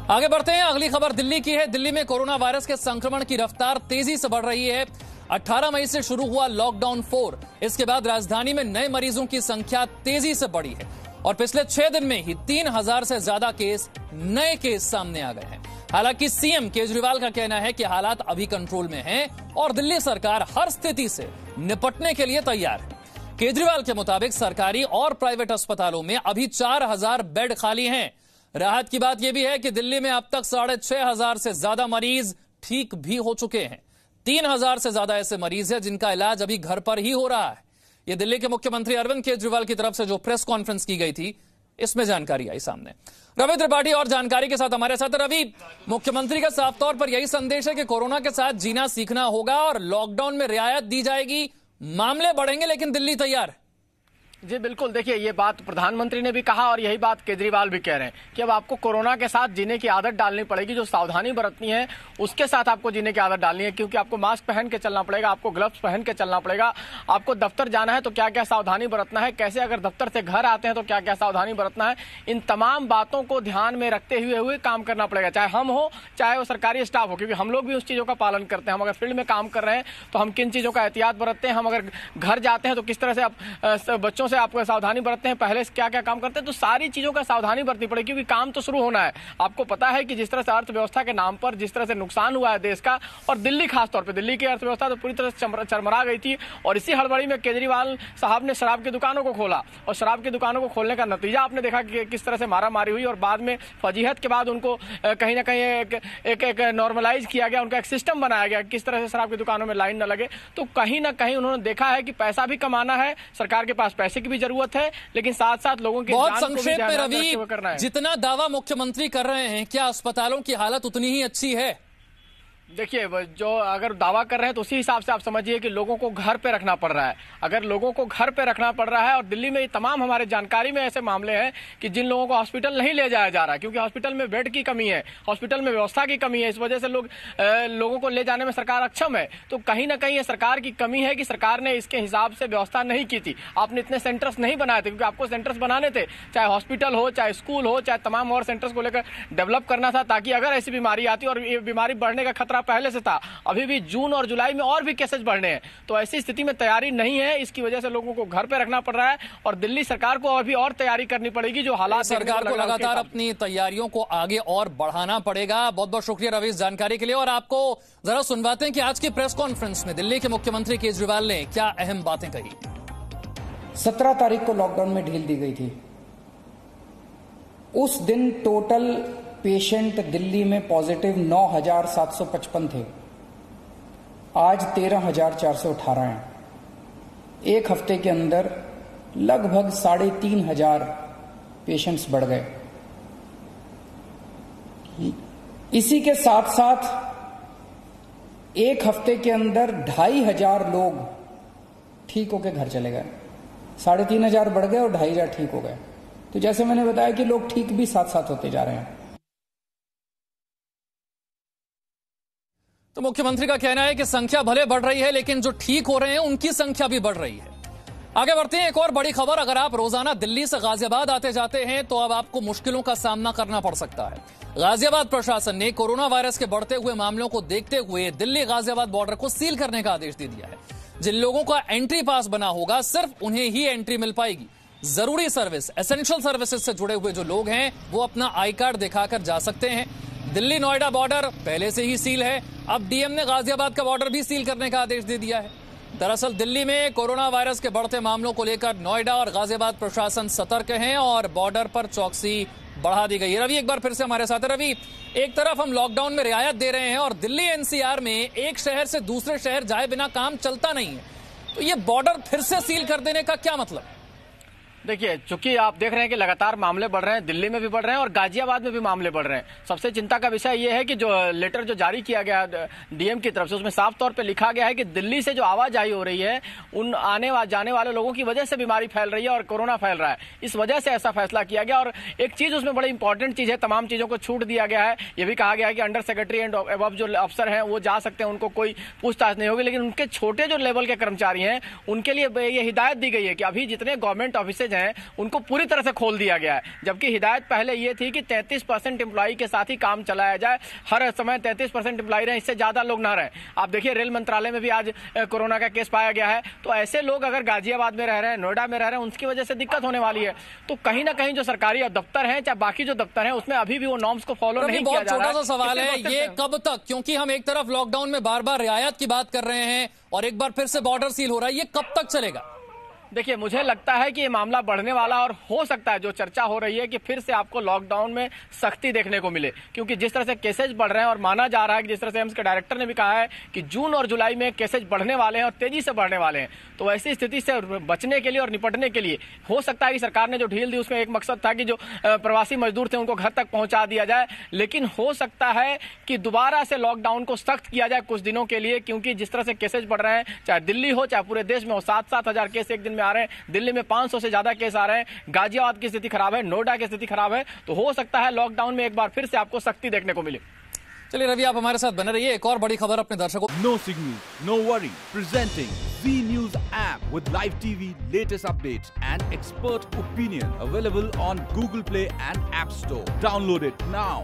आगे बढ़ते हैं। अगली खबर दिल्ली की है। दिल्ली में कोरोना वायरस के संक्रमण की रफ्तार तेजी से बढ़ रही है। 18 मई से शुरू हुआ लॉकडाउन 4। इसके बाद राजधानी में नए मरीजों की संख्या तेजी से बढ़ी है और पिछले 6 दिन में ही 3000 से ज्यादा नए केस सामने आ गए हैं। हालांकि सीएम केजरीवाल का कहना है कि हालात अभी कंट्रोल में हैं और दिल्ली सरकार हर स्थिति से निपटने के लिए तैयार है। केजरीवाल के मुताबिक सरकारी और प्राइवेट अस्पतालों में अभी 4000 बेड खाली हैं। राहत की बात यह भी है कि दिल्ली में अब तक 6500 से ज्यादा मरीज ठीक भी हो चुके हैं। 3000 से ज्यादा ऐसे मरीज हैं जिनका इलाज अभी घर पर ही हो रहा है। यह दिल्ली के मुख्यमंत्री अरविंद केजरीवाल की तरफ से जो प्रेस कॉन्फ्रेंस की गई थी, इसमें जानकारी आई सामने। रवि त्रिपाठी और जानकारी के साथ हमारे साथ। रवि, मुख्यमंत्री का साफ तौर पर यही संदेश है कि कोरोना के साथ जीना सीखना होगा और लॉकडाउन में रियायत दी जाएगी, मामले बढ़ेंगे लेकिन दिल्ली तैयार है। जी बिल्कुल, देखिए ये बात प्रधानमंत्री ने भी कहा और यही बात केजरीवाल भी कह रहे हैं कि अब आपको कोरोना के साथ जीने की आदत डालनी पड़ेगी। जो सावधानी बरतनी है उसके साथ आपको जीने की आदत डालनी है, क्योंकि आपको मास्क पहन के चलना पड़ेगा, आपको ग्लव्स पहन के चलना पड़ेगा। आपको दफ्तर जाना है तो क्या क्या सावधानी बरतना है, कैसे अगर दफ्तर से घर आते हैं तो क्या क्या सावधानी बरतना है, इन तमाम बातों को ध्यान में रखते हुए काम करना पड़ेगा, चाहे हम हो चाहे वो सरकारी स्टाफ हो, क्योंकि हम लोग भी उस चीज़ों का पालन करते हैं। हम अगर फील्ड में काम कर रहे हैं तो हम किन चीज़ों का एहतियात बरतते हैं, हम अगर घर जाते हैं तो किस तरह से आप बच्चों से आपको सावधानी बरतते हैं, पहले क्या क्या काम करते हैं, तो सारी चीजों का सावधानी बरतनी पड़ेगी, क्योंकि काम तो शुरू होना है। आपको पता है कि जिस तरह से अर्थव्यवस्था के नाम पर जिस तरह से नुकसान हुआ है देश का, और दिल्ली खासतौर पे दिल्ली की अर्थव्यवस्था तो पूरी तरह से चरमरा गई थी। और इसी हड़बड़ी में केजरीवाल साहब ने शराब की दुकानों को खोला और शराब की दुकानों को खोलने का नतीजा आपने देखा कि किस तरह से मारामारी हुई और बाद में फजीहत के बाद उनको कहीं ना कहीं एक नॉर्मलाइज किया गया, उनका एक सिस्टम बनाया गया किस तरह से शराब की दुकानों में लाइन न लगे। तो कहीं ना कहीं उन्होंने देखा है कि पैसा भी कमाना है, सरकार के पास पैसे की भी जरूरत है, लेकिन साथ साथ लोगों की बहुत संक्षेप में रवि, जितना दावा मुख्यमंत्री कर रहे हैं, क्या अस्पतालों की हालत उतनी ही अच्छी है? देखिए, जो अगर दावा कर रहे हैं तो उसी हिसाब से आप समझिए कि लोगों को घर पे रखना पड़ रहा है। अगर लोगों को घर पे रखना पड़ रहा है, और दिल्ली में तमाम हमारे जानकारी में ऐसे मामले हैं कि जिन लोगों को हॉस्पिटल नहीं ले जाया जा रहा है, क्योंकि हॉस्पिटल में बेड की कमी है, हॉस्पिटल में व्यवस्था की कमी है, इस वजह से लोगों को ले जाने में सरकार अक्षम है। तो कहीं ना कहीं ये सरकार की कमी है कि सरकार ने इसके हिसाब से व्यवस्था नहीं की थी। आपने इतने सेंटर्स नहीं बनाए थे, क्योंकि आपको सेंटर्स बनाने थे, चाहे हॉस्पिटल हो, चाहे स्कूल हो, चाहे तमाम और सेंटर्स को लेकर डेवलप करना था, ताकि अगर ऐसी बीमारी आती, और ये बीमारी बढ़ने का खतरा पहले से था, अभी भी जून और जुलाई में और भी केसेस बढ़ने हैं, तो ऐसी स्थिति में तैयारी नहीं है। इसकी वजह से लोगों को घर पे रखना पड़ रहा है और दिल्ली सरकार को अभी और तैयारी करनी पड़ेगी। जो हालात सरकार को लगातार अपनी तैयारियों को आगे और बढ़ाना पड़ेगा। बहुत बहुत शुक्रिया रवि इस जानकारी के लिए। और आपको जरा सुनवाते हैं कि आज की प्रेस कॉन्फ्रेंस में दिल्ली के मुख्यमंत्री केजरीवाल ने क्या अहम बातें कही। 17 तारीख को लॉकडाउन में ढील दी गई थी। उस दिन टोटल पेशेंट दिल्ली में पॉजिटिव 9755 थे, आज 13418 हैं। एक हफ्ते के अंदर लगभग 3500 पेशेंट्स बढ़ गए। इसी के साथ साथ एक हफ्ते के अंदर 2500 लोग ठीक होकर घर चले गए। 3500 बढ़ गए और 2500 ठीक हो गए। तो जैसे मैंने बताया कि लोग ठीक भी साथ साथ होते जा रहे हैं। तो मुख्यमंत्री का कहना है कि संख्या भले बढ़ रही है, लेकिन जो ठीक हो रहे हैं उनकी संख्या भी बढ़ रही है। आगे बढ़ते हैं। एक और बड़ी खबर, अगर आप रोजाना दिल्ली से गाजियाबाद आते जाते हैं तो अब आपको मुश्किलों का सामना करना पड़ सकता है। गाजियाबाद प्रशासन ने कोरोना वायरस के बढ़ते हुए मामलों को देखते हुए दिल्ली गाजियाबाद बॉर्डर को सील करने का आदेश दे दिया है। जिन लोगों का एंट्री पास बना होगा, सिर्फ उन्हें ही एंट्री मिल पाएगी। जरूरी सर्विस, एसेंशियल सर्विसेज से जुड़े हुए जो लोग हैं वो अपना आई कार्ड दिखाकर जा सकते हैं। दिल्ली नोएडा बॉर्डर पहले से ही सील है, अब डीएम ने गाजियाबाद का बॉर्डर भी सील करने का आदेश दे दिया है। दरअसल दिल्ली में कोरोना वायरस के बढ़ते मामलों को लेकर नोएडा और गाजियाबाद प्रशासन सतर्क हैं और बॉर्डर पर चौकसी बढ़ा दी गई है। रवि एक बार फिर से हमारे साथ है। रवि, एक तरफ हम लॉकडाउन में रियायत दे रहे हैं और दिल्ली एनसीआर में एक शहर से दूसरे शहर जाए बिना काम चलता नहीं है, तो ये बॉर्डर फिर से सील कर देने का क्या मतलब? देखिए, चूंकि आप देख रहे हैं कि लगातार मामले बढ़ रहे हैं, दिल्ली में भी बढ़ रहे हैं और गाजियाबाद में भी मामले बढ़ रहे हैं। सबसे चिंता का विषय यह है कि जो लेटर जो जारी किया गया डीएम की तरफ से, उसमें साफ तौर पे लिखा गया है कि दिल्ली से जो आवाजाही हो रही है, उन आने जाने वाले लोगों की वजह से बीमारी फैल रही है और कोरोना फैल रहा है। इस वजह से ऐसा फैसला किया गया। और एक चीज उसमें बड़ी इंपॉर्टेंट चीज है, तमाम चीजों को छूट दिया गया है। यह भी कहा गया है कि अंडर सेक्रेटरी एंड अबव जो अफसर हैं वो जा सकते हैं, उनको कोई पूछताछ नहीं होगी, लेकिन उनके छोटे जो लेवल के कर्मचारी हैं उनके लिए ये हिदायत दी गई है कि अभी जितने गवर्नमेंट ऑफिसेज हैं उनको पूरी तरह से खोल दिया गया है, जबकि हिदायत पहले ये थी कि 33% एम्प्लॉई के साथ ही काम चलाया जाए, हर समय 33% एम्प्लॉई रहे, इससे ज्यादा लोग ना रहे। आप देखिए रेल मंत्रालय में भी आज कोरोना का केस पाया गया है, तो ऐसे लोग अगर गाजियाबाद में रह रहे हैं, नोएडा में रह रहे हैं, उनकी वजह से दिक्कत होने वाली है। तो कहीं ना कहीं जो सरकारी दफ्तर हैं चाहे बाकी जो दफ्तर हैं उसमें अभी भी वो नॉर्म्स को फॉलो नहीं किया जा रहा है। छोटा सा सवाल है, ये कब तक, क्योंकि हम एक तरफ लॉकडाउन में बार बार रियायत की बात कर रहे हैं और एक बार फिर से बॉर्डर सील हो रहा है, ये कब तक चलेगा? देखिए मुझे लगता है कि ये मामला बढ़ने वाला, और हो सकता है जो चर्चा हो रही है कि फिर से आपको लॉकडाउन में सख्ती देखने को मिले, क्योंकि जिस तरह से केसेज बढ़ रहे हैं और माना जा रहा है कि जिस तरह से एम्स के डायरेक्टर ने भी कहा है कि जून और जुलाई में केसेज बढ़ने वाले हैं और तेजी से बढ़ने वाले हैं, तो ऐसी स्थिति से बचने के लिए और निपटने के लिए हो सकता है कि सरकार ने जो ढील दी उसमें एक मकसद था कि जो प्रवासी मजदूर थे उनको घर तक पहुंचा दिया जाए, लेकिन हो सकता है कि दोबारा से लॉकडाउन को सख्त किया जाए कुछ दिनों के लिए, क्योंकि जिस तरह से केसेज बढ़ रहे हैं, चाहे दिल्ली हो चाहे पूरे देश में हो, 7-7 हजार केस एक दिन में आ रहे हैं, दिल्ली में 500 से ज्यादा केस आ रहे हैं, गाजियाबाद की स्थिति खराब है, नोएडा की स्थिति खराब है, तो हो सकता है लॉकडाउन में एक बार फिर से आपको सख्ती देखने को मिले। चलिए रवि, आप हमारे साथ बने रहिए। एक और बड़ी खबर अपने दर्शकों। No signal, no worry. Presenting Z News app with live TV, latest updates and expert opinion available on Google Play and App Store. Download it now.